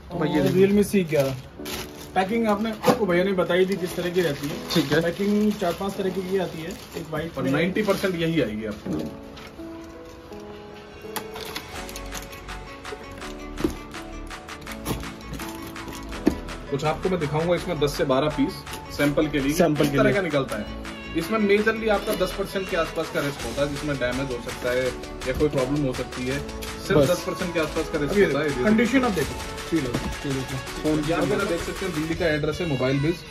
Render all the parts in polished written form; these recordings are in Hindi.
Realme C11 पैकिंग आपको भैया ने बताई थी किस तरह की रहती है। ठीक है, पैकिंग 4-5 तरह की आती है, एक वाइट और 90% यही आएगी आपको। कुछ आपको मैं दिखाऊंगा, इसमें 10 से 12 पीस सैंपल के लिए सैंपल तरह का निकलता है। इसमें मेजरली आपका 10% के आसपास का रिस्क होता है, जिसमें डैमेज हो सकता है या कोई प्रॉब्लम हो सकती है। सिर्फ 10% के आसपास का रिस्क होता है। कंडीशन आप देखो, फोन यहाँ पे देख सकते हैं, दिल्ली का एड्रेस है, मोबाइल बिज।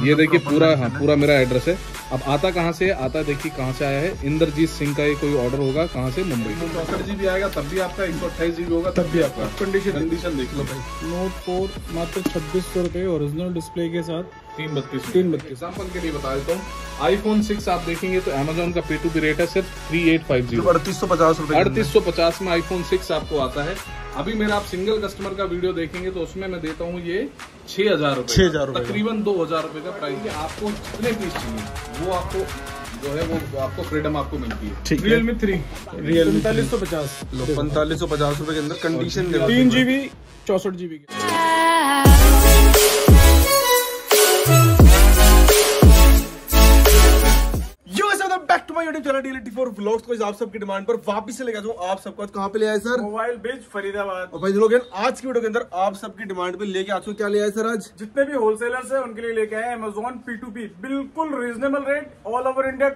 ये देखिए पूरा, हाँ पूरा मेरा एड्रेस है। अब आता कहाँ से आता है, देखिए कहाँ से आया है। इंद्रजीत सिंह का ये कोई ऑर्डर होगा, कहाँ से, मुंबई। 64 GB आएगा तब भी आपका, 128 GB होगा तब भी आपका। कंडीशन देख लो भाई। नोट 4 मात्र 2600 रुपए ओरिजिनल डिस्प्ले के साथ, 332। एग्जाम्पल के लिए बता देता हूँ, iPhone 6 आप देखेंगे तो Amazon का P2P रेट है सिर्फ 3850, 3850 रुपए। 3850 में iPhone 6 आपको आता है। अभी मेरा आप सिंगल कस्टमर का वीडियो देखेंगे तो उसमें मैं देता हूँ ये 6000 रुपए, 6000 रुपए, तकरीबन 2000 रुपए का प्राइस है। आपको जितने पीस चाहिए वो आपको जो है वो आपको फ्रीडम आपको मिलती है। ठीक है, Realme 3 Realme 4550 4550 रुपए के अंदर कंडीशन 3 GB 64 GB के। Back to my YouTube channel DL84 vlogs को आप सबकी डिमांड पर वापस से लेकर आता हूं आप सबको। कहां पे ले आए सर? मोबाइल बेच फरीदाबाद। और भाई लोग आज की वीडियो के अंदर आप सबकी डिमांड पे लेके आते हो, क्या ले आए सर आज? जितने भी होलसेलर्स हैं उनके लिए लेके आए Amazon P2P, बिल्कुल reasonable rate, all over India.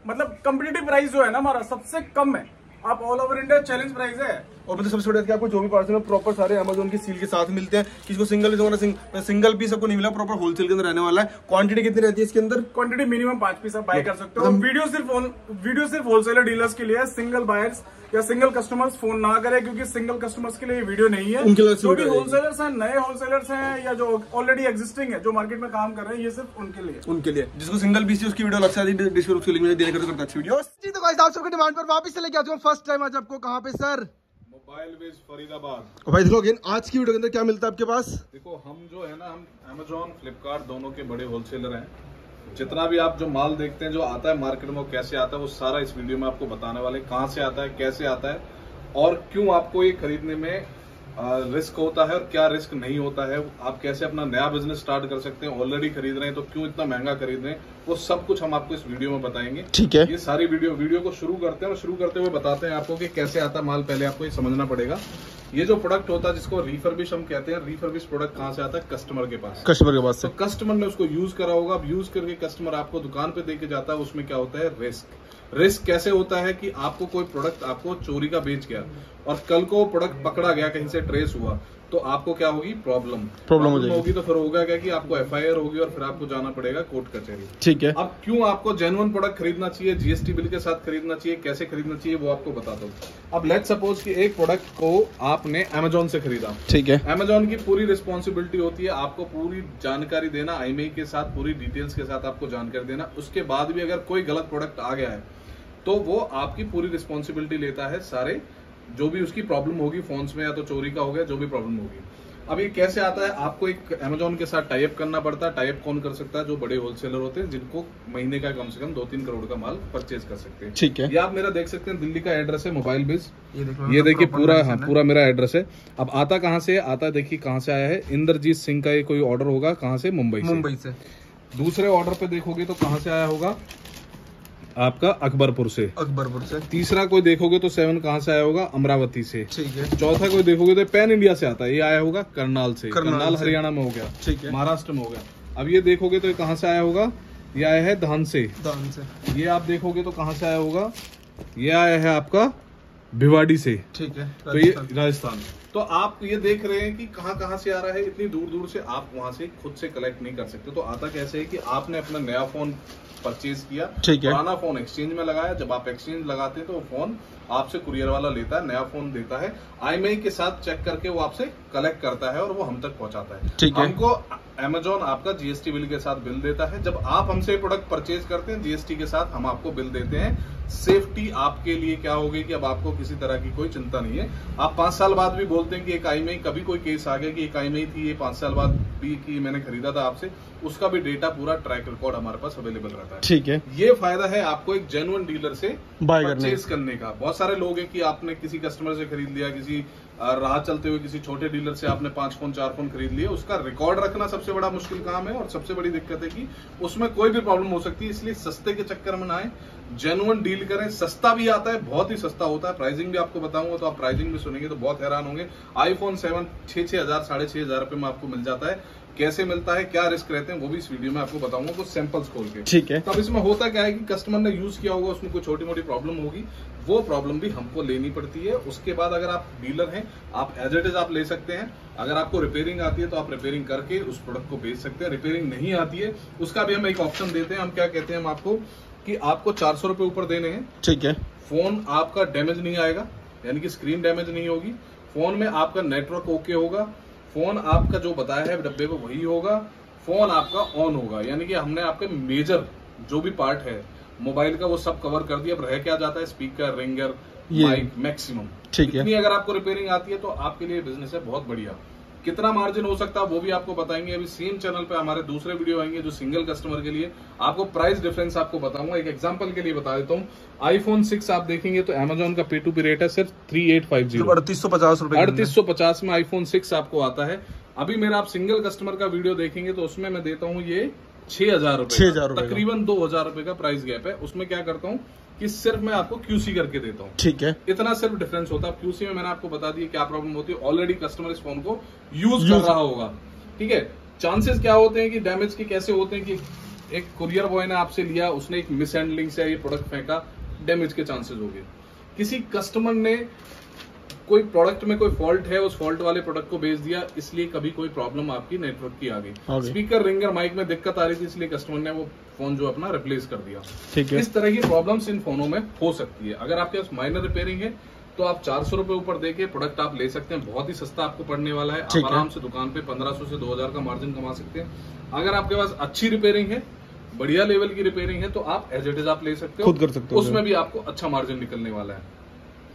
मतलब कम्पिटिटिव प्राइस जो है ना हमारा सबसे कम है, आप all over India challenge price है। और मतलब सबसे बड़ा आपको जो भी पार्सल है प्रॉपर सारे Amazon की सील के साथ मिलते हैं। किसी को सिंगल भी सिंगल पीस सबको नहीं मिला, प्रॉपर होलसेल के अंदर रहने वाला है। क्वांटिटी कितनी रहती है इसके अंदर? क्वांटिटी मिनिमम 5 पीस आप बाय कर सकते हो। वीडियो सिर्फ होलसेलर डीलर्स के लिए है। सिंगल बायर्स या सिंगल कस्टमर्स फोन ना करें, क्योंकि सिंगल कस्टमर्स के लिए ये वीडियो नहीं है। जो भी होलसेलर्स हैं, नए होलसेलर्स हैं या जो ऑलरेडी एग्जिस्टिंग है, जो मार्केट में काम कर रहे हैं, ये सिर्फ उनके लिए। जिसको सिंगल पीस उसकी वीडियो लगता है डिस्क्रिप्शन उसकी लिंक में देने कर अच्छी वीडियो। तो गाइस आप सबकी डिमांड पर वापस से लेके आते हैं फर्स्ट टाइम आज आपको। कहां पे सर? मोबाइल बेच फरीदाबाद। भाई देखो आज की वीडियो के अंदर क्या मिलता है आपके पास? देखो हम जो है ना, हम Amazon फ्लिपकार्ट दोनों के बड़े होलसेलर हैं। जितना भी आप जो माल देखते हैं जो आता है मार्केट में, वो कैसे आता है वो सारा इस वीडियो में आपको बताने वाले। कहाँ से आता है, कैसे आता है और क्यों आपको ये खरीदने में रिस्क होता है और क्या रिस्क नहीं होता है। आप कैसे अपना नया बिजनेस स्टार्ट कर सकते हैं, ऑलरेडी खरीद रहे हैं तो क्यों इतना महंगा खरीद रहे हैं, वो सब कुछ हम आपको इस वीडियो में बताएंगे। ठीक है, ये सारी वीडियो को शुरू करते हैं और शुरू करते हुए बताते हैं आपको कि कैसे आता माल। पहले आपको ये समझना पड़ेगा, ये जो प्रोडक्ट होता है जिसको रिफर्बिश हम कहते हैं, रिफर्बिश प्रोडक्ट कहाँ से आता है? कस्टमर के पास। से तो कस्टमर ने उसको यूज करा होगा, अब यूज करके कस्टमर आपको दुकान पे देके जाता है। उसमें क्या होता है? रिस्क कैसे होता है कि आपको कोई प्रोडक्ट आपको चोरी का बेच गया और कल को प्रोडक्ट पकड़ा गया, कहीं से ट्रेस हुआ, तो आपको क्या होगी? प्रॉब्लम होगी। तो फिर होगा क्या कि आपको FIR होगी और फिर आपको जाना पड़ेगा कोर्ट कचहरी। ठीक है, अब क्यों आपको जेन्युइन प्रोडक्ट खरीदना चाहिए, GST बिल के साथ खरीदना चाहिए, कैसे खरीदना चाहिए, वो आपको बताता हूँ। अब लेट्स सपोज कि एक प्रोडक्ट को आपने Amazon से खरीदा। ठीक है, Amazon की पूरी रिस्पॉन्सिबिलिटी होती है आपको पूरी जानकारी देना, IMEI के साथ पूरी डिटेल्स के साथ आपको जानकारी देना। उसके बाद भी अगर कोई गलत प्रोडक्ट आ गया है तो वो आपकी पूरी रिस्पॉन्सिबिलिटी लेता है। सारे जो भी उसकी प्रॉब्लम होगी फोन्स में, या तो चोरी का हो गया, जो भी प्रॉब्लम होगी। अब ये कैसे आता है? आपको एक Amazon के साथ टाई अप करना पड़ता है। टाई अप कौन कर सकता है? जो बड़े होलसेलर होते हैं, जिनको महीने का कम से कम 2-3 करोड़ का माल परचेज कर सकते हैं। ठीक है, ये आप मेरा देख सकते हैं, दिल्ली का एड्रेस है, मोबाइल बिज। ये देखिए पूरा, हाँ पूरा मेरा एड्रेस है। अब आता कहाँ से आता है, देखिए कहाँ से आया है। इंद्रजीत सिंह का ये कोई ऑर्डर होगा, कहाँ से? मुंबई से। दूसरे ऑर्डर पे देखोगे तो कहाँ से आया होगा? आपका अकबरपुर से। तीसरा कोई देखोगे तो 7 कहाँ से आया होगा? अमरावती से। ठीक है, चौथा कोई देखोगे तो पैन इंडिया से आता है, ये आया होगा करनाल से। करनाल हरियाणा में हो गया। ठीक है, महाराष्ट्र में हो गया। अब ये देखोगे तो ये कहाँ से आया होगा? ये आया है धान से। ये आप देखोगे तो कहाँ से आया होगा? ये आया है आपका भिवाड़ी से। ठीक है, तो ये राजस्थान। तो आप ये देख रहे हैं कि कहाँ से आ रहा है। इतनी दूर दूर से आप वहां से खुद से कलेक्ट नहीं कर सकते। तो आता कैसे है कि आपने अपना नया फोन परचेज किया, पुराना फोन एक्सचेंज में लगाया। जब आप एक्सचेंज लगाते हैं तो वो फोन आपसे कुरियर वाला लेता है, नया फोन देता है, IMEI के साथ चेक करके वो आपसे कलेक्ट करता है और वो हम तक पहुंचाता है। ठीक है, हमको Amazon आपका GST बिल के साथ बिल देता है। जब आप हमसे प्रोडक्ट परचेज करते हैं, GST के साथ हम आपको बिल देते हैं। सेफ्टी आपके लिए क्या होगी कि अब आपको किसी तरह की कोई चिंता नहीं है। आप 5 साल बाद भी बोलते हैं कि एक IMEI, कभी कोई केस आ गया कि एक IMEI थी, ये 5 साल बाद भी कि मैंने खरीदा था आपसे, उसका भी डेटा पूरा ट्रैक रिकॉर्ड हमारे पास अवेलेबल रहता है। ठीक है, ये फायदा है आपको एक जेन्युइन डीलर से बाय परचेज करने का। बहुत सारे लोग हैं कि आपने किसी कस्टमर से खरीद लिया, किसी राह चलते हुए किसी छोटे डीलर से आपने 5 फोन 4 फोन खरीद लिए, उसका रिकॉर्ड रखना सबसे बड़ा मुश्किल काम है और सबसे बड़ी दिक्कत है कि उसमें कोई भी प्रॉब्लम हो सकती है। इसलिए सस्ते के चक्कर में ना आए, जेन्युइन डील करें। सस्ता भी आता है, बहुत ही सस्ता होता है। प्राइसिंग भी आपको बताऊंगा तो आप प्राइसिंग भी सुनेंगे तो बहुत हैरान होंगे। आईफोन 7 6,000 6,500 रुपए में आपको मिल जाता है। कैसे मिलता है, क्या रिस्क रहते हैं, वो भी इस वीडियो में आपको बताऊंगा कुछ सैंपल्स खोल के। ठीक है। तब इसमें होता क्या है कि कस्टमर ने यूज किया होगा, उसमें कोई छोटी मोटी प्रॉब्लम होगी, वो प्रॉब्लम भी हमको लेनी पड़ती है। उसके बाद अगर आप डीलर हैं, आप एज इट इज आप ले सकते हैं। अगर आपको रिपेयरिंग आती है तो आप रिपेयरिंग करके उस प्रोडक्ट को बेच सकते हैं। रिपेयरिंग नहीं आती है उसका भी हम एक ऑप्शन देते हैं। हम क्या कहते हैं हम आपको कि आपको 400 रुपए ऊपर देने हैं। ठीक है। फोन आपका डैमेज नहीं आएगा, यानी कि स्क्रीन डैमेज नहीं होगी, फोन में आपका नेटवर्क ओके होगा, फोन आपका जो बताया है डब्बे पे वही होगा, फोन आपका ऑन होगा, यानी कि हमने आपके मेजर जो भी पार्ट है मोबाइल का वो सब कवर कर दिया। अब रह क्या जाता है, स्पीकर, रिंगर, माइक, मैक्सिमम। ठीक है। इतनी अगर आपको रिपेयरिंग आती है तो आपके लिए बिजनेस है बहुत बढ़िया। कितना मार्जिन हो सकता है वो भी आपको बताएंगे। अभी सेम चैनल पे हमारे दूसरे वीडियो आएंगे जो सिंगल कस्टमर के लिए आपको प्राइस डिफरेंस आपको बताऊंगा। एक एग्जांपल के लिए बता देता हूँ, आईफोन 6 आप देखेंगे तो अमेजोन का P2P रेट है सिर्फ 3850, 3850 रुपए। 3850 में आईफोन 6 आपको आता है। अभी मेरा आप सिंगल कस्टमर का वीडियो देखेंगे तो उसमें मैं देता हूँ ये 6,000 रुपए, तकरीबन 2,000 रुपए का प्राइस गैप है। उसमें क्या करता हूँ कि सिर्फ मैं आपको QC करके देता हूँ। ठीक है। इतना सिर्फ डिफरेंस होता है। QC में मैंने आपको बता दिया क्या प्रॉब्लम होती है। ऑलरेडी कस्टमर इस फोन को यूज कर रहा होगा, ठीक है। चांसेस क्या होते हैं कि डैमेज के कैसे होते हैं कि एक कुरियर बॉय ने आपसे लिया, उसने एक मिस हैंडलिंग से ये प्रोडक्ट फेंका, डैमेज के चांसेस हो गए। किसी कस्टमर ने कोई प्रोडक्ट में कोई फॉल्ट है, उस फॉल्ट वाले प्रोडक्ट को बेच दिया, इसलिए कभी कोई प्रॉब्लम आपकी नेटवर्क की आ गई, स्पीकर, रिंगर, माइक में दिक्कत आ रही थी, इसलिए कस्टमर ने वो फोन जो अपना रिप्लेस कर दिया। ठीक है। इस तरह की प्रॉब्लम्स इन फोनों में हो सकती है। अगर आपके पास माइनर रिपेयरिंग है तो आप 400 रुपए ऊपर देके प्रोडक्ट आप ले सकते हैं। बहुत ही सस्ता आपको पड़ने वाला है। आप आराम से दुकान पे 1500 से 2000 का मार्जिन कमा सकते हैं। अगर आपके पास अच्छी रिपेयरिंग है, बढ़िया लेवल की रिपेयरिंग है, तो आप एज इट इज आप ले सकते हो, खुद कर सकते हो। उसमें भी आपको अच्छा मार्जिन निकलने वाला है।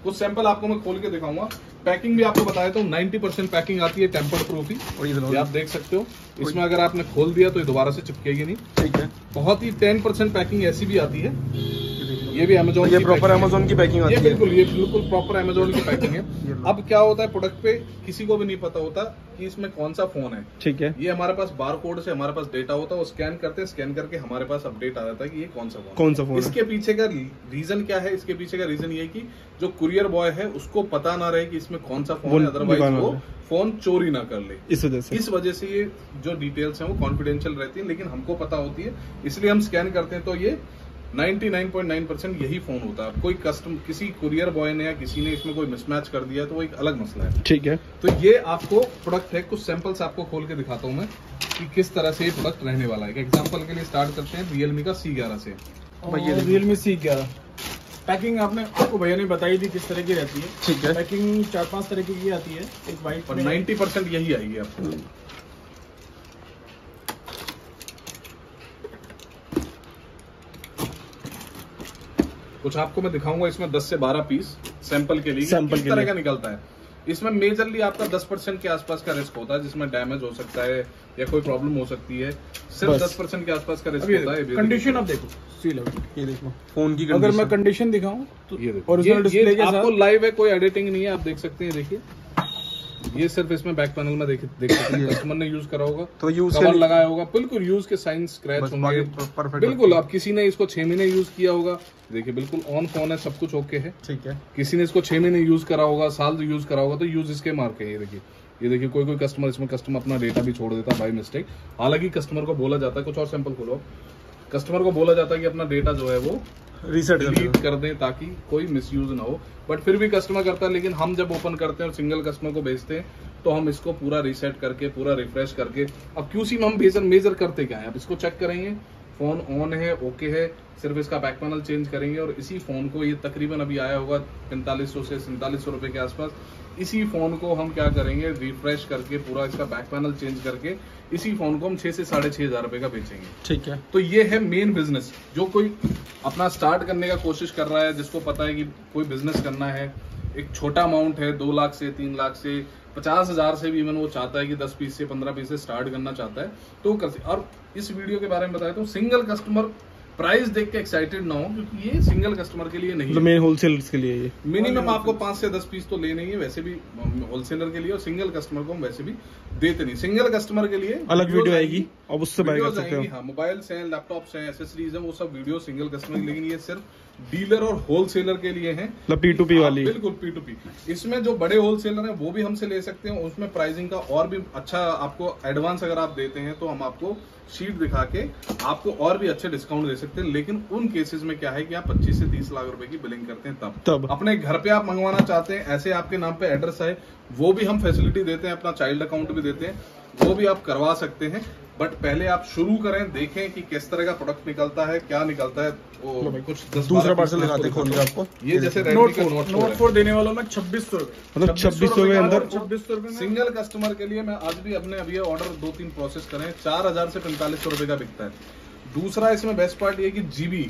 कुछ सैंपल आपको मैं खोल के दिखाऊंगा। पैकिंग भी आपको बताया तो 90% पैकिंग आती है टेम्पर्ड प्रूफ ही, और ये आप देख सकते हो। इसमें अगर आपने खोल दिया तो ये दोबारा से चिपकेगी नहीं। ठीक है। बहुत ही 10% पैकिंग ऐसी भी आती है। ये भी अमेजोन, ये प्रॉपर अमेजोन की पैकिंग आती है। बिल्कुल, ये बिल्कुल प्रॉपर अमेजोन की पैकिंग है। अब क्या होता है, प्रोडक्ट पे किसी को भी नहीं पता होता कि इसमें कौन सा फोन है। ठीक है। ये हमारे पास बार कोड से हमारे पास डेटा होता है, वो स्कैन करते हैं, स्कैन करके हमारे पास अपडेट आ जाता है कि ये कौन सा फोन। इसके पीछे का रीजन क्या है? इसके पीछे का रीजन ये कि जो कुरियर बॉय है उसको पता ना रहे कि इसमें कौन सा फोन है, अदरवाइज वो फोन चोरी ना कर ले। इस वजह से ये जो डिटेल्स हैं वो कॉन्फिडेंशियल रहती है, लेकिन हमको पता होती है, इसलिए हम स्कैन करते हैं। तो ये 99.9% यही फोन होता है। कोई किसी कुरियर बॉय ने या किसी ने इसमें कोई मिसमैच कर दिया तो वो एक अलग मसला है। ठीक है। तो ये आपको प्रोडक्ट है, कुछ सैंपल्स आपको खोल के दिखाता हूँ मैं कि किस तरह से ये प्रोडक्ट रहने वाला है। एग्जांपल के लिए स्टार्ट करते हैं रियलमी का C11 से। रियलमी C11 पैकिंग आपको भैया ने बताई थी किस तरह की रहती है। ठीक है। पैकिंग 4-5 तरह की आती है, एक वाइट और 90% यही आएगी आपको। कुछ आपको मैं दिखाऊंगा इसमें 10 से 12 पीस सैंपल के लिए किस तरह का निकलता है। इसमें मेजरली आपका 10% के आसपास का रिस्क होता है, जिसमें डैमेज हो सकता है या कोई प्रॉब्लम हो सकती है। सिर्फ 10% के आसपास का रिस्क होता है। कंडीशन आप देखो, ये देखो फोन की। अगर मैं कंडीशन दिखाऊं तो ये देखो, ओरिजिनल डिस्प्ले के साथ आपको लाइव है, कोई एडिटिंग नहीं है, आप देख सकते हैं। देखिए ये सिर्फ इसमें बैक पैनल में देख सकते हैं कस्टमर ने यूज करा होगा, तो यूज कवर लगाया होगा, बिल्कुल यूज के साइन स्क्रैच होंगे बिल्कुल। अब किसी ने इसको 6 महीने यूज किया होगा, देखिए बिल्कुल ऑन फोन है, सब कुछ ओके है। ठीक है। किसी ने इसको 6 महीने यूज करा होगा, साल यूज करा होगा, तो यूज इसके मार्क है। ये देखिए कोई कस्टमर इसमें अपना डेटा भी छोड़ देता है बाय मिस्टेक। हालांकि कस्टमर को बोला जाता है, कुछ और सैंपल खोलो, कस्टमर को बोला जाता है कि अपना डेटा जो है वो रीसेट डिलीट कर दें ताकि कोई मिसयूज ना हो, बट फिर भी कस्टमर करता है। लेकिन हम जब ओपन करते हैं और सिंगल कस्टमर को भेजते हैं तो हम इसको पूरा रीसेट करके, पूरा रिफ्रेश करके, अब QC में हम मेजर करते क्या है, अब इसको चेक करेंगे, फोन ऑन है, ओके है, सिर्फ इसका बैक पैनल चेंज करेंगे। और इसी फोन को, ये तकरीबन अभी आया होगा 4500 से 4700 रुपए के आसपास, इसी फोन को हम क्या करेंगे, रिफ्रेश करके पूरा इसका बैक पैनल चेंज करके इसी फोन को हम 6 से 6,500 रुपए का बेचेंगे। ठीक है। तो ये है मेन बिजनेस। जो कोई अपना स्टार्ट करने का कोशिश कर रहा है, जिसको पता है कि कोई बिजनेस करना है, एक छोटा अमाउंट है, 2 लाख से 3 लाख से 50,000 से भी इवन वो चाहता है कि 10 पीस से 15 पीस से स्टार्ट करना चाहता है, तो कर सकते। और इस वीडियो के बारे में बताया तो सिंगल कस्टमर प्राइस देख के एक्साइटेड ना हो, क्योंकि ये सिंगल कस्टमर के लिए नहीं है, मेन होलसेलर्स के लिए ये मिनिमम आपको 5 से 10 पीस तो लेने ही है वैसे भी होलसेलर के लिए, और सिंगल कस्टमर को हम वैसे भी देते नहीं। सिंगल कस्टमर के लिए अलग वीडियो आएगी, अब उससे बाय कर सकते हो। हाँ, मोबाइल्स हैं, लैपटॉप्स हैं, एसेसरीज हैं, वो सब वीडियो सिंगल कस्टमर, लेकिन ये सिर्फ डीलर और होलसेलर के लिए है, P2P वाली। बिल्कुल P2P। इसमें जो बड़े होलसेलर हैं वो भी हमसे ले सकते हैं, उसमें प्राइसिंग का और भी अच्छा आपको एडवांस अगर आप देते हैं तो हम आपको शीट दिखा के आपको और भी अच्छे डिस्काउंट दे सकते हैं। लेकिन उन केसेस में क्या है कि आप 25 से 30 लाख रुपए की बिलिंग करते हैं तब अपने घर पे आप मंगवाना चाहते हैं, ऐसे आपके नाम पे एड्रेस है, वो भी हम फैसिलिटी देते हैं, अपना चाइल्ड अकाउंट भी देते हैं, वो भी आप करवा सकते हैं। बट पहले आप शुरू करें, देखें कि किस तरह का प्रोडक्ट निकलता है, क्या निकलता है। कुछ दूसरा पार्सल दिखाते हैं खोल के आपको। ये जैसे नोट 4 देने वालों में 2600 रुपए, मतलब 2600 के अंदर 2600 रुपए सिंगल कस्टमर के लिए। मैं आज भी अपने अभी ऑर्डर 2-3 प्रोसेस करें, 4000 से 4500 रुपए का बिकता है। दूसरा इसमें बेस्ट पार्ट ये कि जीबी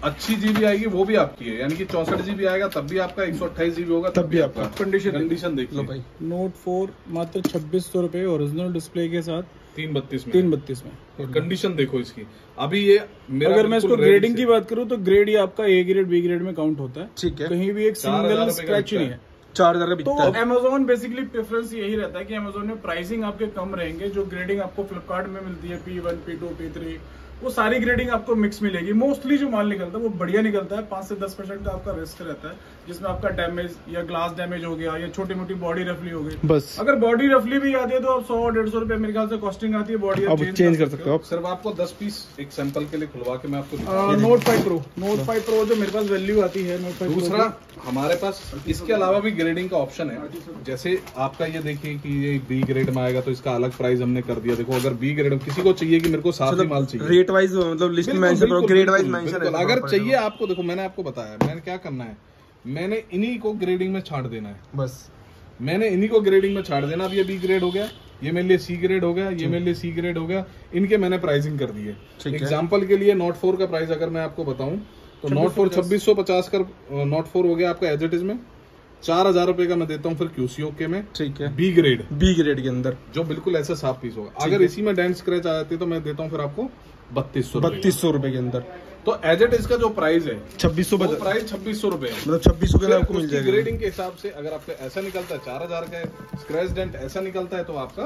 अच्छी जीबी आएगी, वो भी आपकी है, यानी कि 64 जीबी आएगा तब भी आपका, 128 जीबी होगा तब भी आपका। कंडीशन देख लो भाई। नोट 4 मात्र 2600 रुपए ओरिजिनल डिस्प्ले के साथ 332 में। कंडीशन देखो इसकी। अभी ये अगर मैं इसको ग्रेडिंग की बात करूं तो ग्रेड ये आपका ए ग्रेड बी ग्रेड में काउंट होता है, ठीक है, कहीं भी एक सिंगल स्क्रैच नहीं है। 4000 का बिकता है। तो अमेजोन बेसिकली प्रेफरेंस यही रहता है कि अमेजोन में प्राइसिंग आपके कम रहेंगे, जो ग्रेडिंग आपको फ्लिपकार्ट में मिलती है P1 P2 P3 वो सारी ग्रेडिंग आपको मिक्स मिलेगी। मोस्टली जो माल निकलता है वो बढ़िया निकलता है, 5 से 10% का आपका रिस्क रहता है, जिसमें आपका डैमेज या ग्लास डैमेज हो गया या छोटी मोटी बॉडी रफली हो गई। बस अगर बॉडी रफली भी आती है तो आप 100-150 रुपए मेरे ख्याल से कॉस्टिंग आती है, बॉडी आप चेंज कर सकते हो। सिर्फ आपको 10 पीस एक सैंपल के लिए खुलवा के मैं आपको नोट 5 प्रो जो मेरे पास वैल्यू आती है नोट 5 दूसरा हमारे पास इसके अलावा भी ग्रेडिंग का ऑप्शन है। जैसे आपका ये देखिए कि ये बी ग्रेड में आएगा तो इसका अलग प्राइस हमने कर दिया। देखो अगर बी ग्रेड किसी को चाहिए कि मेरे को साथ ही माल चाहिए, रेट वाइज मतलब लिस्ट मेंशन करो, ग्रेड वाइज मेंशन है। अगर चाहिए आपको, देखो मैंने आपको बताया मैंने क्या करना है, मैंने इन्हीं को ग्रेडिंग में छांट देना है, बस मैंने इन्हीं को ग्रेडिंग में छांट देना। अब ये बी ग्रेड हो गया, ये मेरे लिए सी ग्रेड हो गया, ये मेरे लिए सी ग्रेड हो गया, इनके मैंने प्राइसिंग कर दी है। एग्जाम्पल के लिए नोट 4 का प्राइस अगर मैं आपको बताऊं तो नोट 4 2650 का नोट 4 हो गया आपका एज इट इज में 4000 रुपए का मैं देता हूँ फिर QCOK में, ठीक है, बी ग्रेड के अंदर जो बिल्कुल ऐसा साफ पीस होगा। अगर इसी में डेंट स्क्रैच आ जाती है तो मैं देता हूँ फिर आपको 3200 रुपए के अंदर। तो एज इट इज का जो प्राइस है 2600 प्राइस 2600 रुपए है, मतलब 2600 के आपको मिल जाएगा। ग्रेडिंग के हिसाब से अगर आपका ऐसा निकलता है 4000 का है, स्क्रैच डेंट ऐसा निकलता है तो आपका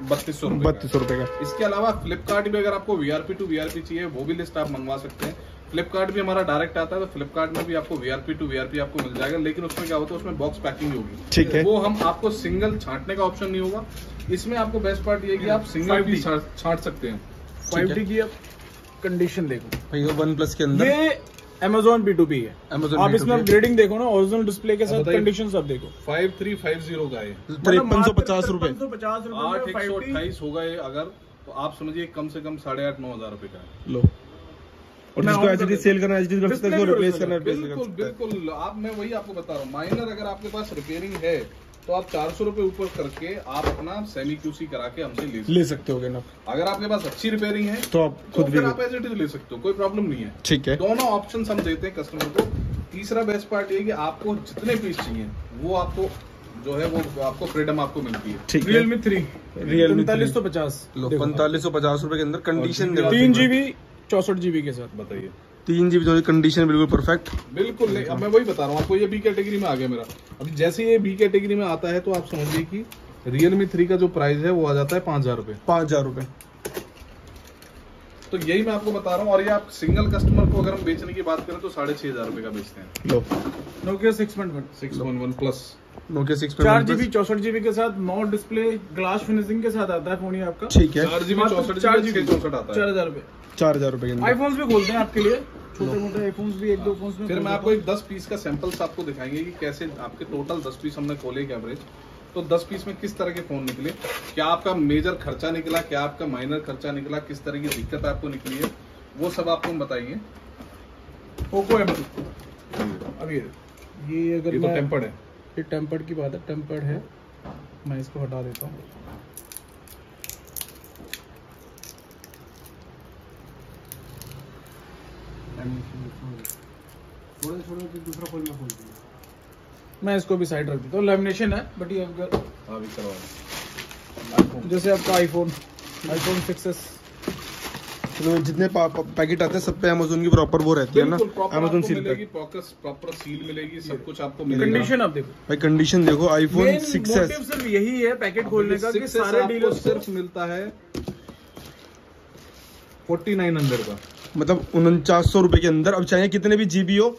3200 रुपए का। इसके अलावा फ्लिपकार्ट भी अगर आपको VRP to VRP चाहिए वो भी लिस्ट आप मंगवा सकते हैं। फ्लिपकार्ट भी हमारा डायरेक्ट आता है तो फ्लिपकार्ट में भी आपको VRP to VRP आपको मिल जाएगा, लेकिन उसमें क्या होता है उसमें बॉक्स पैकिंग होगी, ठीक है, वो हम आपको सिंगल छांटने का ऑप्शन नहीं होगा। इसमें आपको बेस्ट पार्ट ये कि आप सिंगल भी छांट सकते हैं। 5D की कंडीशन देखो भाई, OnePlus के अंदर ये Amazon P2P है। आप इसमें ग्रेडिंग देखो ना, ओरिजिनल डिस्प्ले के साथ कंडीशन सब देखो। 5350 का है, 5350 रुपए, 828 होगा ये अगर, तो आप समझिए कम से कम 8,500-9,000 रुपए का है। लो, और जिसको एचडी सेल करना एचडी कर सकते हैं, रिप्लेस करना बिल्कुल आप, मैं वही आपको बता रहा हूँ। माइनर अगर आपके पास रिपेयरिंग है तो आप 400 रुपए ऊपर करके आप अपना सेमी QC करा के हमसे ले सकते हो ना। अगर आपके पास अच्छी रिपेयरिंग है तो आप खुद भी आप एज इट इज ले सकते हो, कोई प्रॉब्लम नहीं है, ठीक है। दोनों ऑप्शन हम देते हैं कस्टमर को। तीसरा बेस्ट पार्ट ये कि आपको जितने पीस चाहिए वो आपको जो है वो आपको फ्रीडम आपको मिलती है। Realme 3 4550 4550 रुपए के अंदर कंडीशन 3 GB 64 GB के साथ। बताइए 3 GB जो कंडीशन बिल्कुल परफेक्ट, बिल्कुल नहीं। अब मैं वही बता रहा हूँ आपको, ये बी कैटेगरी में आ गया मेरा। अभी जैसे ये बी कैटेगरी में आता है तो आप समझिए कि Realme 3 का जो प्राइस है वो आ जाता है 5000 रुपए। 5000 रुपए, तो यही मैं आपको बता रहा हूँ। और ये आप सिंगल कस्टमर को अगर हम बेचने की बात करें तो 6500 रुपए का बेचते हैं। लो, Nokia 611 plus, Nokia 611 4 GB 64 GB के साथ, नॉट डिस्प्ले ग्लास फिनिशिंग के साथ आता है फोन ये आपका, ठीक है। 4 GB 64 GB 64 आता है, 4000 रुपए। 4000 रुपए के अंदर आईफोन्स भी खोलते हैं आपके लिए, छोटे मोटे आईफोन्स भी 1-2 फोन्स में। फिर मैं आपको एक 10 पीस का सैंपल्स आपको दिखाएंगे कि कैसे आपके टोटल 10 पीस हमने खोले एवरेज, तो 10 पीस में किस तरह के फोन निकले, क्या आपका मेजर खर्चा निकला, क्या आपका माइनर खर्चा निकला, किस तरह की दिक्कत आपको निकली है, वो सब आपको हम बताएंगे। पोको M2 अब ये अगर ये तो टेम्पर्ड है, ये टेम्पर्ड की बात है, टेम्पर्ड है, मैं इसको हटा देता हूँ। दूसरा खोल में खोलती हूँ मैं, इसको भी साइड रख देता हूँ। लैमिनेशन है बट ये अगर जैसे आपका आईफोन 6s तो जितने पैकेट आते हैं सब पे अमेज़न की प्रॉपर वो रहती है ना, अमेज़न सील मिलेगी, प्रॉपर सील मिलेगी, सब कुछ आपको मिलेगा। कंडीशन आप देखो भाई, कंडीशन देखो। आईफोन 6s सिर्फ यही है पैकेट खोलने का कि सारे डीलर सिर्फ मिलता है 4900 का, मतलब 4900 रुपए के अंदर। अब चाहे कितने भी जीबी हो,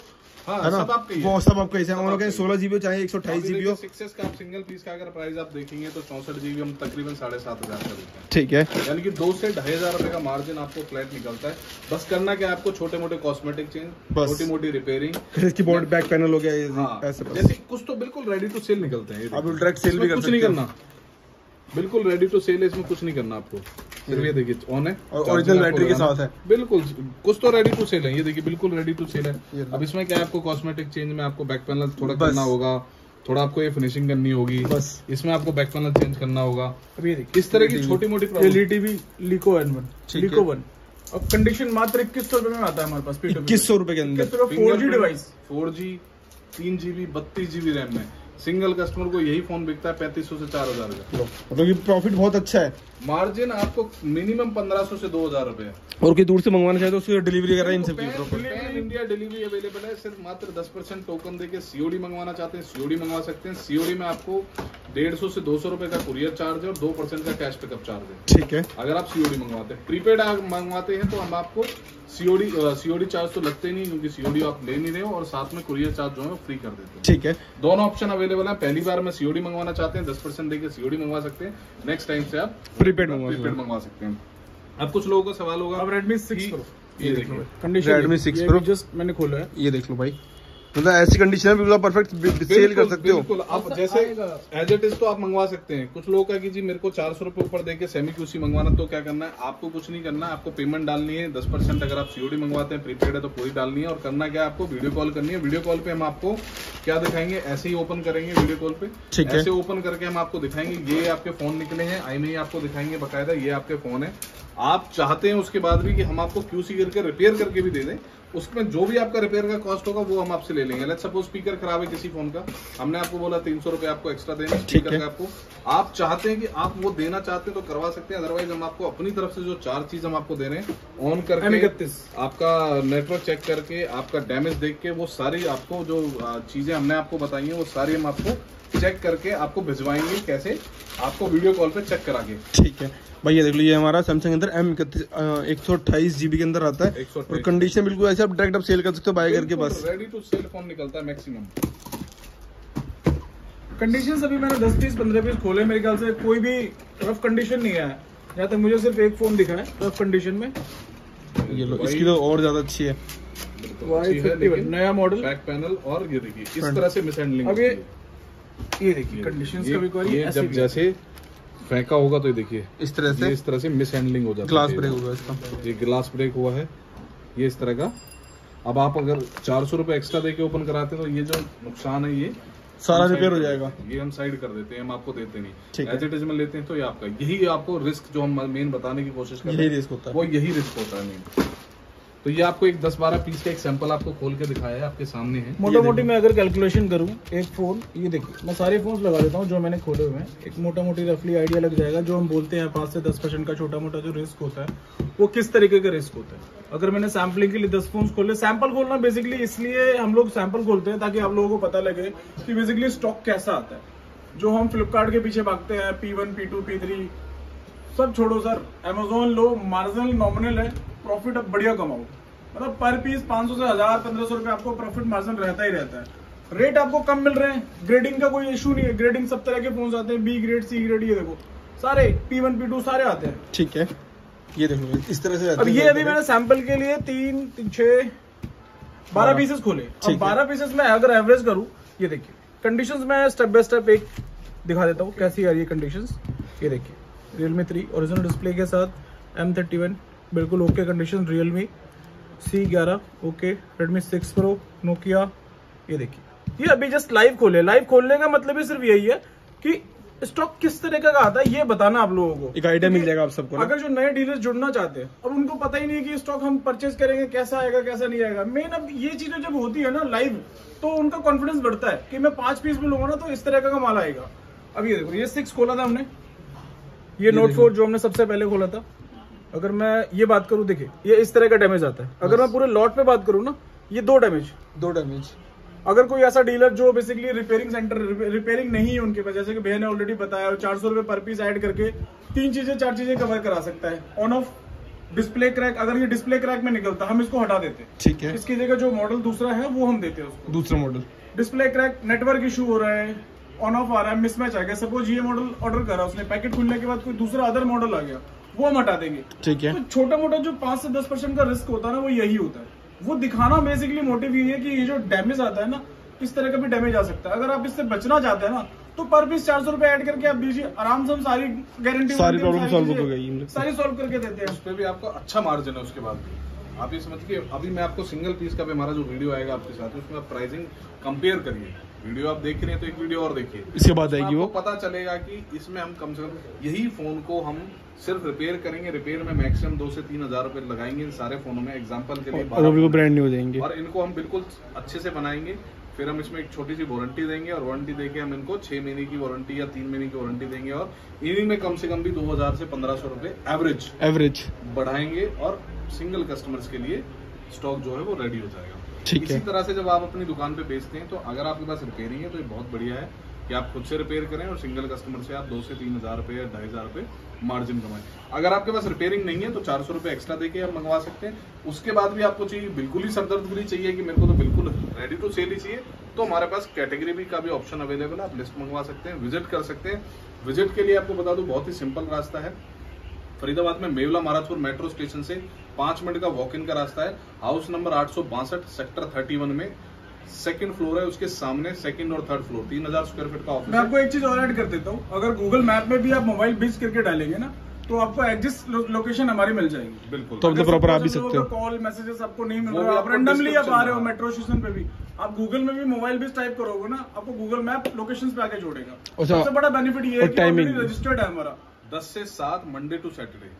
हाँ, है ना, सब आपका वो सब आपका ऐसे हम लोग 16 जीबी हो चाहे 128 जीबी हो। 6s का आप सिंगल पीस का अगर प्राइस आप देखेंगे तो 64 जीबी हम तकरीबन 7500 का देते हैं। ठीक है, यानी कि 2 से 2500 रुपए का मार्जिन आपको फ्लैट निकलता है। बस करना क्या है आपको, छोटे मोटे कॉस्मेटिक चेंज, छोटी मोटी रिपेयरिंग, इसकी बॉडी बैक पैनल हो गया, हाँ, ऐसे जैसे कुछ तो बिल्कुल रेडी टू सेल निकलते हैं। आप डायरेक्ट सेल भी कर कुछ नहीं करना, बिल्कुल रेडी टू सेल है, इसमें कुछ नहीं करना आपको। सिर्फ ये देखिए ऑन है और ओरिजिनल बैटरी के साथ है, बिल्कुल कुछ तो रेडी टू सेल है। ये देखिए बिल्कुल रेडी टू सेल है। अब इसमें क्या है, आपको कॉस्मेटिक चेंज में आपको बैक पैनल थोड़ा करना होगा, थोड़ा आपको ये फिनिशिंग करनी होगी, बस इसमें आपको बैक पैनल चेंज करना होगा। अब ये देखिए इस तरह की छोटी मोटी एलईडी भी लिको N1 अब कंडीशन मात्र 2100 रुपए में आता है हमारे पास। 2100 रुपए के अंदर 4G device, 4G 3GB 32GB RAM में सिंगल कस्टमर को यही फोन बिकता है 3500 से 4000 का। मतलब ये प्रॉफिट बहुत अच्छा है। मार्जिन आपको मिनिमम 1500 से 2000 रुपए है। और कोई दूर से मंगवाना चाहे तो उसकी डिलीवरी वगैरह इन सब की पैन इंडिया डिलीवरी अवेलेबल है। सिर्फ मात्र 10% टोकन देके सीओडी मंगवाना चाहते हैं सीओडी मंगवा सकते हैं। सीओडी में आपको 150 से 200 रुपए का कुरियर चार्ज है और 2% का कैश पिकअप चार्ज है। ठीक है, अगर आप सीओडी मंगवाते हैं। प्रीपेड मंगवाते हैं तो हम आपको सीओडी चार्ज तो लगते नहीं, क्योंकि सीओडी आप ले नहीं रहे हो, और साथ में कुरियर चार्ज जो है फ्री कर देते हैं। ठीक है, दोनों ऑप्शन अवेलेबल है। पहली बार में सीओडी मंगवाना चाहते हैं 10% देके सीओडी मंगवा सकते हैं। नेक्स्ट टाइम से आप प्रीपेड मंगवा सकते हैं। अब कुछ लोगों का सवाल होगा, अब Redmi 6 Pro ये देखिए कंडीशन, Redmi 6 Pro जस्ट मैंने खोला है, ये देख लो भाई, मतलब ऐसी कंडीशन में बिल्कुल परफेक्ट सेल कर सकते हो। बिल्कुल आप जैसे एज इट इज तो आप मंगवा सकते हैं। कुछ लोगों का कि जी मेरे को 400 रुपए ऊपर देके सेमी क्यूसी मंगवाना, तो क्या करना है, आपको कुछ नहीं करना है, आपको पेमेंट डालनी है 10%। अगर आप सीओडी मंगवाते हैं प्रीपेड है तो पूरी डालनी है, और करना क्या है, आपको वीडियो कॉल करनी है। वीडियो कॉल पे हम आपको क्या दिखाएंगे, ऐसे ही ओपन करेंगे वीडियो कॉल पे, ऐसे ओपन करके हम आपको दिखाएंगे ये आपके फोन निकले हैं, आई में ही आपको दिखाएंगे बकायदा ये आपके फोन है। आप चाहते हैं उसके बाद भी कि हम आपको क्यूसी करके रिपेयर करके भी दे दें, उसमें जो भी आपका रिपेयर का कॉस्ट होगा वो हम आपसे ले लेंगे। लेट्स सपोज स्पीकर खराब है किसी फोन का, हमने आपको बोला 300 रुपए आपको एक्स्ट्रा देना स्पीकर का। आपको आप चाहते हैं कि आप वो देना चाहते हैं तो करवा सकते हैं, अदरवाइज हम आपको अपनी तरफ से जो 4 चीज हम आपको दे रहे हैं, ऑन करके आपका नेटवर्क चेक करके, आपका डैमेज देख के, वो सारी आपको जो चीजें हमने आपको बताई हैं वो सारी हम आपको चेक करके आपको भिजवाएंगे। कैसे, आपको वीडियो कॉल पे चेक करा के। ठीक है भाई, ये देख लो, ये हमारा सैमसंग अंदर M31 128 GB के अंदर आता है, और कंडीशन बिल्कुल ऐसे आप डायरेक्ट आप सेल कर सकते हो बाय करके, बस रेडी टू सेल फोन निकलता है मैक्सिमम। कंडीशन अभी मैंने 10 पीस 15 पीस खोले, मेरे ख्याल से कोई भी रफ कंडीशन नहीं है। यहाँ तक मुझे सिर्फ एक फोन दिखा है रफ कंडीशन में। ये लो, इसकी तो और ज्यादा अच्छी है, नया मॉडल, बैक पैनल, और ये देखिए इस तरह से मिसहैंडलिंग। अब ये देखिए कंडीशंस का भी कोई ये जब जैसे फेंका होगा तो ये देखिए इस तरह से मिसहैंडलिंग हो जाता है। ग्लास ब्रेक होगा इसका, ये ग्लास ब्रेक हुआ है, ये इस तरह का। अब आप अगर 400 रुपए एक्स्ट्रा देके ओपन कराते हैं तो ये जो नुकसान है ये सारा रिपेयर हो जाएगा। ये हम साइड कर देते हैं, हम आपको देते नहीं, एज इट इज में लेते हैं। तो ये आपका यही आपको रिस्क जो हम मेन बताने की कोशिश कर रहे हैं, वो यही रिस्क होता है मेन। तो ये आपको एक 10-12 पीस का एक सैंपल आपको खोल के दिखाया है, आपके सामने है। मोटा मोटी मैं अगर कैलकुलेशन करूं, एक फोन, ये देखिए मैं सारे फोन लगा देता हूं जो मैंने खोले हुए हैं, एक मोटा मोटी रफली आइडिया लग जाएगा। जो हम बोलते हैं 5 से 10% का छोटा मोटा जो रिस्क होता है, वो किस तरीके का रिस्क होता है। अगर मैंने सैम्पलिंग के लिए 10 फोन खोले, सैंपल खोलना बेसिकली इसलिए हम लोग सैंपल खोलते हैं ताकि आप लोगों को पता लगे कि बेसिकली स्टॉक कैसा आता है। जो हम फ्लिपकार्ट के पीछे भागते हैं, P1 P2 P3 सब छोड़ो सर, अमेजोन लो, मार्जिनल नॉमिनल है, प्रॉफिट अब बढ़िया कमाओ। मतलब पर पीस 500 से 1000 1500 रुपए आपको प्रॉफिट मार्जिन रहता ही रहता है। रेट आपको कम मिल रहे हैं, ग्रेडिंग का कोई इशू नहीं है। ग्रेडिंग सब तरह के फोन आते हैं, B ग्रेड, C ग्रेड, ये देखो सारे P1 P2 सारे आते हैं। ठीक है, ये देखो इस तरह से। अब ये अभी मैंने सैंपल के लिए 3 6 12 पीसेस खोले। अब 12 पीसेस में अगर एवरेज करूं, ये देखिए कंडीशंस में स्टेप बाय स्टेप एक दिखा देता हूं कैसी आ रही है कंडीशंस। ये देखिए Realme 3 ओरिजिनल डिस्प्ले के साथ, M31 बिल्कुल okay condition, Realme C11 okay, Redmi 6 Pro, Nokia। ये देखिए ये अभी जस्ट लाइव खोले। लाइव खोलने का मतलब ही सिर्फ यही है कि स्टॉक किस तरह का आता है ये बताना आप लोगों को, एक आइडिया मिल जाएगा आप सबको। अगर जो नए डीलर्स जुड़ना चाहते हैं, अब उनको पता ही नहीं है कि स्टॉक हम परचेज करेंगे कैसा आएगा कैसा नहीं आएगा। मेन अब ये चीजें जब होती है ना लाइव, तो उनका कॉन्फिडेंस बढ़ता है कि मैं 5 पीस भी लूंगा ना तो इस तरह का माल आएगा। अब ये देखो, ये 6 खोला था हमने, ये Note 4 जो हमने सबसे पहले खोला था, अगर मैं ये बात करूँ, देखिए ये इस तरह का डैमेज आता है। अगर मैं पूरे लॉट पे बात करूँ ना, ये दो डैमेज। अगर कोई ऐसा डीलर जो बेसिकली रिपेयरिंग सेंटर, रिपेयरिंग नहीं है उनके पास, जैसे कि भैया ने ऑलरेडी बताया, और 400 रुपए पर पीस ऐड करके 4 चीजें कवर करा सकता है। ऑन ऑफ डिस्प्ले क्रैक, अगर ये डिस्प्ले क्रैक में निकलता हम इसको हटा देते, ठीक है। इसकी जगह जो मॉडल दूसरा है वो हम देते हैं उसको, दूसरा model. Display crack, network issue हो रहा है, ऑन ऑफ आ रहा है, मिसमैच आ गया, सपोज ये मॉडल ऑर्डर करा उसने, पैकेट खुलने के बाद कोई दूसरा अदर मॉडल आ गया, वो हम हटा देंगे, ठीक है। तो छोटा मोटा जो 5 से 10% का रिस्क होता है ना, वो यही होता है। वो दिखाना बेसिकली मोटिव ये है कि ये जो डैमेज आता है ना, इस तरह का भी डैमेज आ सकता है। अगर आप इससे बचना चाहते हैं ना, तो पर पीस 400 रुपए ऐड करके आप दीजिए, आराम से हम सारी गारंटी, सारी प्रॉब्लम सॉल्व हो गई, सारी सॉल्व करके देते हैं। उस पर भी आपको अच्छा मार्जिन है। उसके बाद भी आप ये समझिए, अभी मैं आपको सिंगल पीस का भी हमारा जो वीडियो आएगा आपके साथ, उसमें आप प्राइसिंग कंपेयर करिए। वीडियो आप देख रहे हैं तो एक वीडियो और देखिए, इसके बाद आएगी वो, पता चलेगा कि इसमें हम कम से कम यही फोन को हम सिर्फ रिपेयर करेंगे, रिपेयर में मैक्सिमम 2 से 3 हजार रुपए लगाएंगे इन सारे फोनों में, एग्जांपल के लिए, और बिल्कुल ब्रांड न्यू हो जाएंगे, और इनको हम बिल्कुल अच्छे से बनाएंगे। फिर हम इसमें एक छोटी सी वारंटी देंगे, और वारंटी देके हम इनको 6 महीने की वारंटी या 3 महीने की वारंटी देंगे, और इन्हीं में कम से कम भी 2000 से 1500 रुपए एवरेज बढ़ाएंगे, और सिंगल कस्टमर्स के लिए स्टॉक जो है वो रेडी हो जाएगा। इसी तरह से जब आप अपनी दुकान पे बेचते हैं, तो अगर आपके पास रिपेयरिंग है तो ये बहुत बढ़िया है कि आप खुद से रिपेयर करें, और सिंगल कस्टमर से आप 2 से 3 हजार रुपए या 2500 रुपए मार्जिन कमाएं। अगर आपके पास रिपेयरिंग नहीं है तो 400 रुपए एक्स्ट्रा देके आप मंगवा सकते हैं। उसके बाद भी आपको चाहिए, बिल्कुल ही सरदर्द फ्री चाहिए कि मेरे को तो बिल्कुल रेडी टू सेल ही चाहिए, तो हमारे पास कैटेगरी भी का भी ऑप्शन अवेलेबल है। आप लिस्ट मंगवा सकते हैं, विजिट कर सकते हैं। विजिट के लिए आपको बता दूं, बहुत ही सिंपल रास्ता है। फरीदाबाद में मेवला महाराजपुर मेट्रो स्टेशन से 5 मिनट का वॉक इन का रास्ता है। हाउस नंबर 862 सेक्टर 31 में 2nd फ्लोर है, उसके सामने 2nd और 3rd फ्लोर, 3000 स्क्वायर फीट का ऑफिस। मैं आपको एक चीज और ऐड कर देता हूँ, अगर गूगल मैप में भी आप मोबाइल बिज करके डालेंगे ना, तो आपको एग्जिस्ट लोकेशन हमारी मिल जाएगी। बिल्कुल, तो मतलब प्रॉपर आ भी सकते हो। कॉल मैसेजेस आपको नहीं मिल रहा, आप रैंडमली आप आ रहे हो मेट्रो स्टेशन पे भी, आप गूगल में भी मोबाइल बिज टाइप करोगे ना, आपको गूगल मैप लोकेशन पे आके जोड़ेगा। सबसे बड़ा बेनिफिट ये है कि ऑलरेडी रजिस्टर्ड है हमारा। 10 से 7 मंडे टू सैटरडे,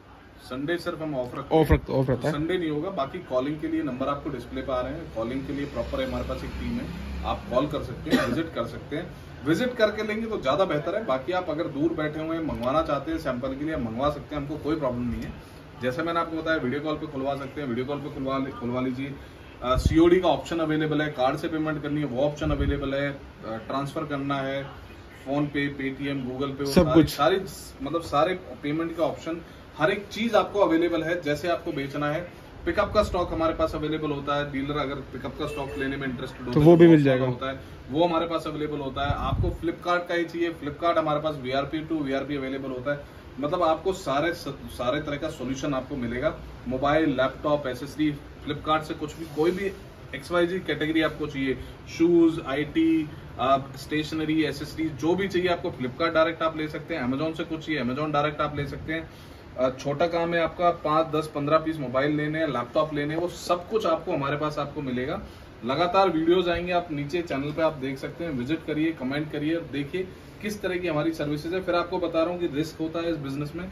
संडे सिर्फ हम ऑफ रखते हैं, संडे नहीं होगा। बाकी कॉलिंग के लिए नंबर आपको डिस्प्ले पे आ रहे हैं, कॉलिंग के लिए प्रॉपर है, हमारे पास एक टीम है, आप कॉल कर सकते हैं, विजिट कर सकते हैं। विजिट करके लेंगे तो ज्यादा बेहतर है। बाकी आप अगर दूर बैठे हुए मंगवाना चाहते हैं सैंपल के लिए, मंगवा सकते हैं, हमको कोई प्रॉब्लम नहीं है। जैसे मैंने आपको बताया, वीडियो कॉल पे खुलवा सकते हैं, वीडियो कॉल पे खुलवा लीजिए। COD का ऑप्शन अवेलेबल है, कार्ड से पेमेंट करनी है वो ऑप्शन अवेलेबल है, ट्रांसफर करना है, फोन पे, पेटीएम, गूगल पे, सब कुछ, सारी मतलब सारे पेमेंट का ऑप्शन, हर एक चीज आपको अवेलेबल है। जैसे आपको बेचना है, पिकअप का स्टॉक हमारे पास अवेलेबल होता है। डीलर अगर पिकअप का स्टॉक लेने में इंटरेस्टेड तो वो भी मिल जाएगा, होता है, वो हमारे पास अवेलेबल होता है। आपको फ्लिपकार्ट का ही चाहिए, फ्लिपकार्ट हमारे पास VRP टू VRP अवेलेबल होता है। मतलब आपको सारे तरह का सोल्यूशन आपको मिलेगा। मोबाइल, लैपटॉप, एसेसरी, फ्लिपकार्ट से कुछ भी, कोई भी XYZ कैटेगरी आपको चाहिए, शूज, IT, स्टेशनरी, एसेसरी, जो भी चाहिए आपको फ्लिपकार्ट डायरेक्ट आप ले सकते हैं। अमेजोन से कुछ चाहिए, अमेजोन डायरेक्ट आप ले सकते हैं। छोटा काम है आपका 5, 10, 15 पीस मोबाइल लेने हैं, लैपटॉप लेने हैं, वो सब कुछ आपको हमारे पास आपको मिलेगा। लगातार वीडियोस आएंगे, आप नीचे चैनल पे आप देख सकते हैं, विजिट करिए, कमेंट करिए, देखिए किस तरह की हमारी सर्विसेज है। फिर आपको बता रहा हूँ कि रिस्क होता है इस बिजनेस में,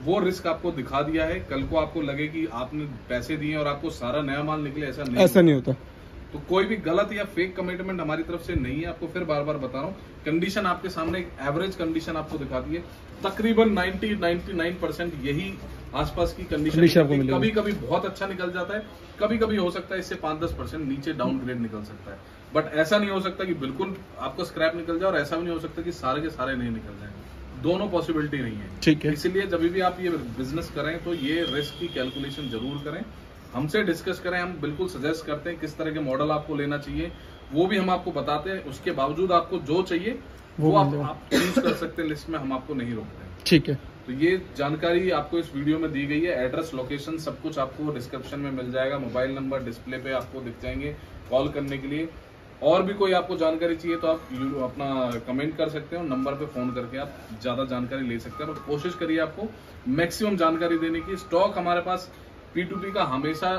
वो रिस्क आपको दिखा दिया है। कल को आपको लगे कि आपने पैसे दिए और आपको सारा नया माल निकले, ऐसा नहीं होता। तो कोई भी गलत या फेक कमिटमेंट हमारी तरफ से नहीं है। आपको फिर बार बार बता रहा हूँ, कंडीशन आपके सामने एक एवरेज कंडीशन आपको दिखा दी है। तकरीबन 99% यही आसपास की कंडीशन। कभी कभी बहुत अच्छा निकल जाता है, कभी कभी हो सकता है इससे 5-10% नीचे डाउनग्रेड निकल सकता है, बट ऐसा नहीं हो सकता कि बिल्कुल आपको स्क्रैप निकल जाए, और ऐसा भी नहीं हो सकता कि सारे के सारे नहीं निकल जाए। दोनों पॉसिबिलिटी नहीं है, ठीक है। इसलिए जब भी आप ये बिजनेस करें तो ये रिस्क की कैलकुलेशन जरूर करें, हमसे डिस्कस करें। हम बिल्कुल सजेस्ट करते हैं किस तरह के मॉडल आपको लेना चाहिए, वो भी हम आपको बताते हैं। उसके बावजूद आपको जो चाहिए वो आप चूज कर सकते हैं लिस्ट में, हम आपको नहीं रोकते हैं, ठीक है। तो ये जानकारी आपको इस वीडियो में दी गई है। एड्रेस, लोकेशन, सब कुछ आपको डिस्क्रिप्शन में मिल जाएगा। मोबाइल नंबर डिस्प्ले पे आपको दिख जाएंगे कॉल करने के लिए। और भी कोई आपको जानकारी चाहिए तो आप अपना कमेंट कर सकते हो, नंबर पे फोन करके आप ज्यादा जानकारी ले सकते हैं। और कोशिश करिए आपको मैक्सिमम जानकारी देने की। स्टॉक हमारे पास P2P का हमेशा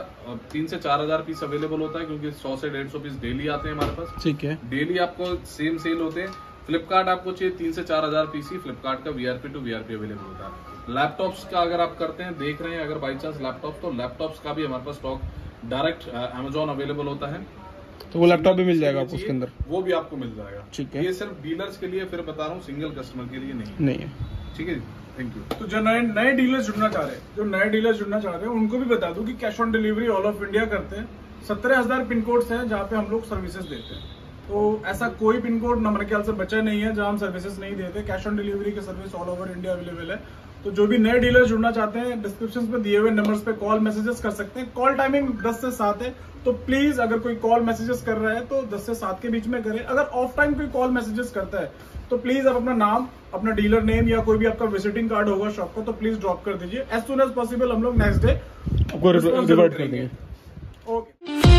3 से 4 हजार पीस अवेलेबल होता है, क्योंकि 100 से 150 पीस डेली आते हैं हमारे पास, ठीक है। डेली आपको सेम सेल होते हैं। फ्लिपकार्ट आपको चाहिए 3 से 4 हजार पीस ही फ्लिपकार्ट का VRP टू VRP अवेलेबल होता है। लैपटॉप्स का अगर आप करते हैं, देख रहे हैं अगर बाई चांस लैपटॉप, तो लैपटॉप्स का भी हमारे पास स्टॉक डायरेक्ट अमेजोन अवेलेबल होता है, तो वो लैपटॉप भी मिल जाएगा आपको उसके अंदर, वो भी आपको मिल जाएगा, ठीक है। ये सिर्फ डीलर्स के लिए फिर बता रहा हूँ, सिंगल कस्टमर के लिए नहीं है, ठीक है जी। Thank you. तो जो नए डीलर्स जुड़ना चाह रहे हैं उनको भी बता दूं कि cash on delivery all of India करते हैं। 17,000 पिन कोड्स हैं जहाँ पे हम लोग सर्विसेज देते हैं। तो ऐसा कोई पिन कोड मेरे ख्याल से बचा नहीं है जहाँ हम सर्विसेज नहीं देते। कैश ऑन डिलीवरी की service all over India available है। तो जो भी नए डीलर जुड़ना चाहते हैं डिस्क्रिप्शन में दिए हुए नंबर्स पे कॉल मैसेजेस कर सकते हैं। कॉल टाइमिंग 10 से 7 है। तो प्लीज अगर कोई कॉल मैसेजेस कर रहा है तो 10 से 7 के बीच में करे। अगर ऑफ टाइम कोई कॉल मैसेजेस करता है तो प्लीज आप अपना नाम, अपना डीलर नेम या कोई भी आपका विजिटिंग कार्ड होगा शॉप का तो प्लीज ड्रॉप कर दीजिए। एज सुन एज पॉसिबल हम लोग नेक्स्ट डे आपको रिवर्ट कर देंगे। ओके।